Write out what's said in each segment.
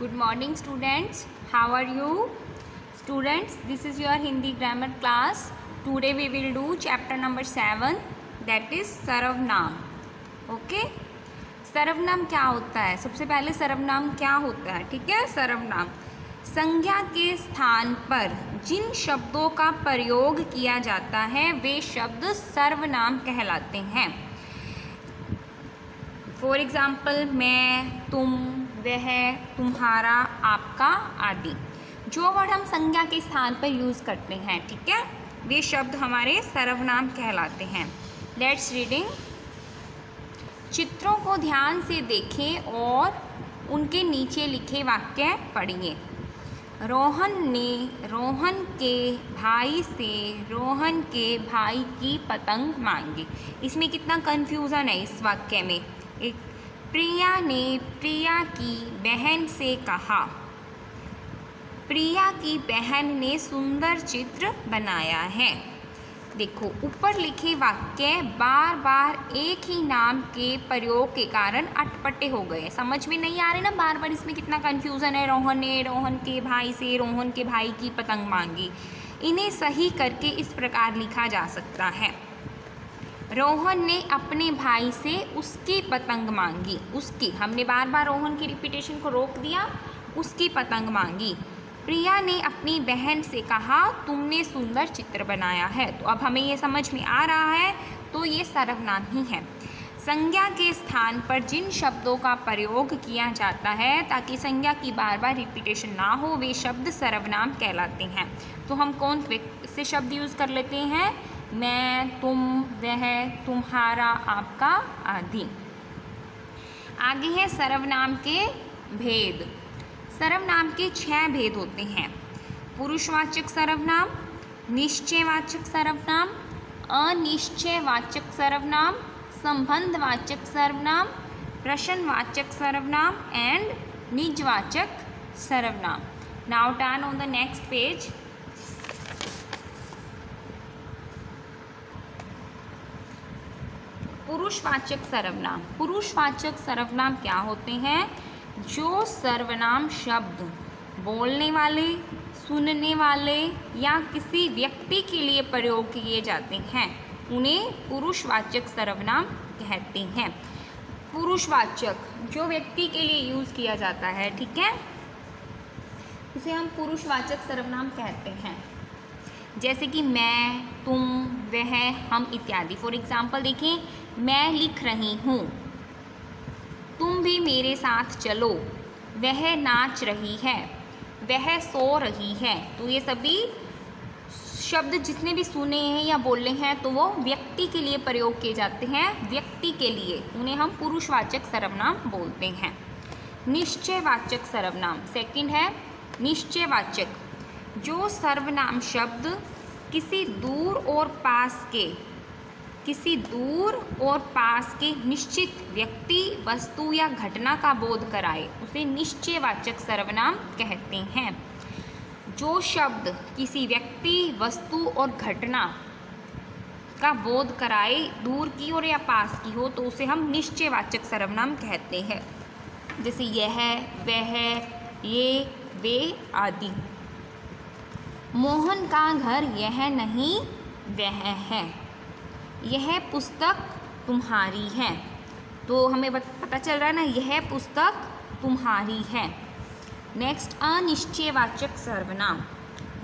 Good morning students. How are you? Students, this is your Hindi grammar class. Today we will do chapter number 7, that is सर्वनाम. Okay? सर्वनाम क्या होता है? सबसे पहले सर्वनाम क्या होता है? ठीक है, सर्वनाम संज्ञा के स्थान पर जिन शब्दों का प्रयोग किया जाता है वे शब्द सर्वनाम कहलाते हैं. फॉर एग्जाम्पल मैं, तुम, वह, तुम्हारा, आपका आदि. जो वर्ड हम संज्ञा के स्थान पर यूज़ करते हैं, ठीक है, वे शब्द हमारे सर्वनाम कहलाते हैं. Let's reading. चित्रों को ध्यान से देखें और उनके नीचे लिखे वाक्य पढ़िए. रोहन ने रोहन के भाई से रोहन के भाई की पतंग मांगी. इसमें कितना कन्फ्यूज़न है इस वाक्य में. एक, प्रिया ने प्रिया की बहन से कहा. प्रिया की बहन ने सुंदर चित्र बनाया है. देखो, ऊपर लिखे वाक्य बार बार एक ही नाम के प्रयोग के कारण अटपटे हो गए. समझ में नहीं आ रहे ना, बार बार इसमें कितना कन्फ्यूज़न है. रोहन ने रोहन के भाई से रोहन के भाई की पतंग मांगी. इन्हें सही करके इस प्रकार लिखा जा सकता है. रोहन ने अपने भाई से उसकी पतंग मांगी. उसकी, हमने बार बार रोहन की रिपीटेशन को रोक दिया. उसकी पतंग मांगी. प्रिया ने अपनी बहन से कहा, तुमने सुंदर चित्र बनाया है. तो अब हमें ये समझ में आ रहा है, तो ये सर्वनाम ही है. संज्ञा के स्थान पर जिन शब्दों का प्रयोग किया जाता है ताकि संज्ञा की बार बार रिपीटेशन ना हो, वे शब्द सर्वनाम कहलाते हैं. तो हम कौन से शब्द यूज़ कर लेते हैं? मैं, तुम, वह, तुम्हारा, आपका आदि. आगे है सर्वनाम के भेद. सर्वनाम के 6 भेद होते हैं. पुरुषवाचक सर्वनाम, निश्चयवाचक सर्वनाम, अनिश्चयवाचक सर्वनाम, संबंधवाचक सर्वनाम, प्रश्नवाचक सर्वनाम एंड निजवाचक सर्वनाम. Now turn on the next page. पुरुषवाचक सर्वनाम. पुरुषवाचक सर्वनाम क्या होते हैं? जो सर्वनाम शब्द बोलने वाले, सुनने वाले या किसी व्यक्ति के लिए प्रयोग किए जाते हैं उन्हें पुरुषवाचक सर्वनाम कहते हैं. पुरुषवाचक जो व्यक्ति के लिए यूज़ किया जाता है, ठीक है, उसे हम पुरुषवाचक सर्वनाम कहते हैं. जैसे कि मैं, तुम, वह, हम इत्यादि. फॉर एग्जाम्पल देखें, मैं लिख रही हूँ, तुम भी मेरे साथ चलो, वह नाच रही है, वह सो रही है. तो ये सभी शब्द जितने भी सुने हैं या बोले हैं तो वो व्यक्ति के लिए प्रयोग किए जाते हैं. व्यक्ति के लिए उन्हें हम पुरुषवाचक सर्वनाम बोलते हैं. निश्चयवाचक सर्वनाम. सेकंड है निश्चयवाचक. जो सर्वनाम शब्द किसी दूर और पास के निश्चित व्यक्ति, वस्तु या घटना का बोध कराए उसे निश्चयवाचक सर्वनाम कहते हैं. जो शब्द किसी व्यक्ति, वस्तु और घटना का बोध कराए, दूर की और या पास की हो, तो उसे हम निश्चयवाचक सर्वनाम कहते हैं. जैसे यह, वह, ये, वे आदि. मोहन का घर यह नहीं वह है. यह पुस्तक तुम्हारी है. तो हमें पता चल रहा है ना, यह पुस्तक तुम्हारी है. नेक्स्ट, अनिश्चयवाचक सर्वनाम.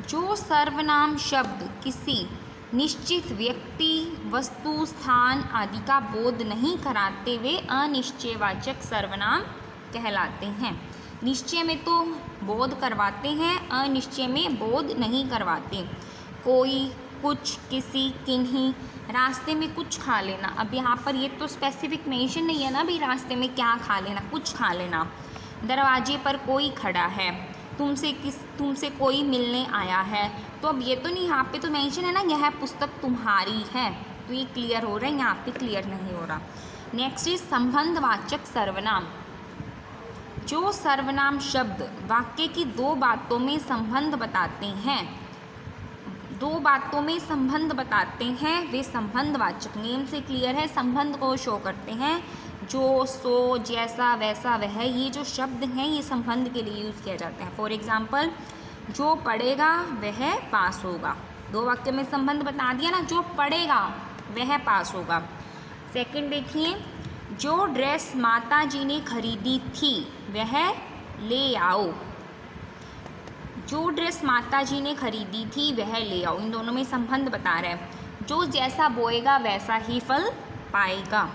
जो सर्वनाम शब्द किसी निश्चित व्यक्ति, वस्तु, स्थान आदि का बोध नहीं कराते वे अनिश्चयवाचक सर्वनाम कहलाते हैं. निश्चय में तो बोध करवाते हैं, अनिश्चय में बोध नहीं करवाते. कोई, कुछ, किसी, किन्हीं. रास्ते में कुछ खा लेना. अब यहाँ पर ये तो स्पेसिफिक मेंशन नहीं है ना भी रास्ते में क्या खा लेना, कुछ खा लेना. दरवाजे पर कोई खड़ा है, तुमसे कोई मिलने आया है. तो अब ये तो नहीं, यहाँ पे तो मेंशन है ना, यह पुस्तक तुम्हारी है. तो ये क्लियर हो रहा है, यहाँ पे क्लियर नहीं हो रहा. नेक्स्ट इज संबंधवाचक सर्वनाम. जो सर्वनाम शब्द वाक्य की 2 बातों में संबंध बताते हैं, दो बातों में संबंध बताते हैं, वे संबंधवाचक। नेम से क्लियर है, संबंध को शो करते हैं। जो, सो, जैसा, वैसा, वह, ये जो शब्द हैं ये संबंध के लिए यूज़ किया जाते हैं। फॉर एग्जाम्पल, जो पढ़ेगा वह पास होगा। दो वाक्य में संबंध बता दिया ना, जो पढ़ेगा वह पास होगा। सेकंड देखिए, जो ड्रेस माता जी ने खरीदी थी वह ले आओ। जो ड्रेस माता जी ने खरीदी थी वह ले आओ, इन दोनों में संबंध बता रहा है। जो जैसा बोएगा वैसा ही फल पाएगा।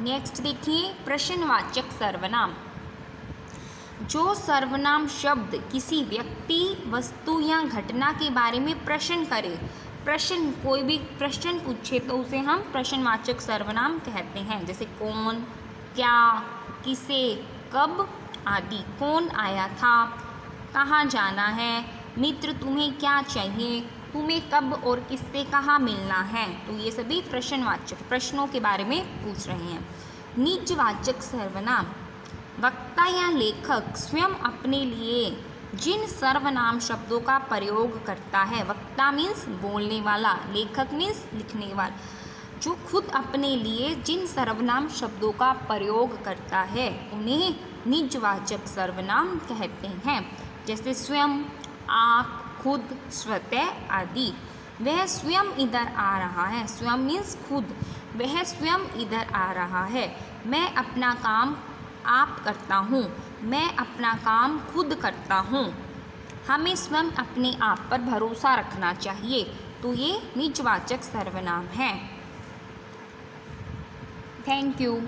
नेक्स्ट देखिए, प्रश्नवाचक सर्वनाम। जो सर्वनाम शब्द किसी व्यक्ति, वस्तु या घटना के बारे में प्रश्न करे, प्रश्न, कोई भी प्रश्न पूछे तो उसे हम प्रश्नवाचक सर्वनाम कहते हैं। जैसे कौन, क्या, किसे, कब आदि। कौन आया था, कहाँ जाना है, मित्र तुम्हें क्या चाहिए, तुम्हें कब और किससे कहाँ मिलना है। तो ये सभी प्रश्नवाचक, प्रश्नों के बारे में पूछ रहे हैं। निजवाचक सर्वनाम। वक्ता या लेखक स्वयं अपने लिए जिन सर्वनाम शब्दों का प्रयोग करता है, वक्ता मीन्स बोलने वाला, लेखक मीन्स लिखने वाला, जो खुद अपने लिए जिन सर्वनाम शब्दों का प्रयोग करता है उन्हें निजवाचक सर्वनाम कहते हैं। जैसे स्वयं, आप, खुद, स्वतः आदि। वह स्वयं इधर आ रहा है, स्वयं मीन्स खुद, वह स्वयं इधर आ रहा है। मैं अपना काम आप करता हूँ, मैं अपना काम खुद करता हूँ। हमें स्वयं अपने आप पर भरोसा रखना चाहिए। तो ये निजवाचक सर्वनाम है। Thank you.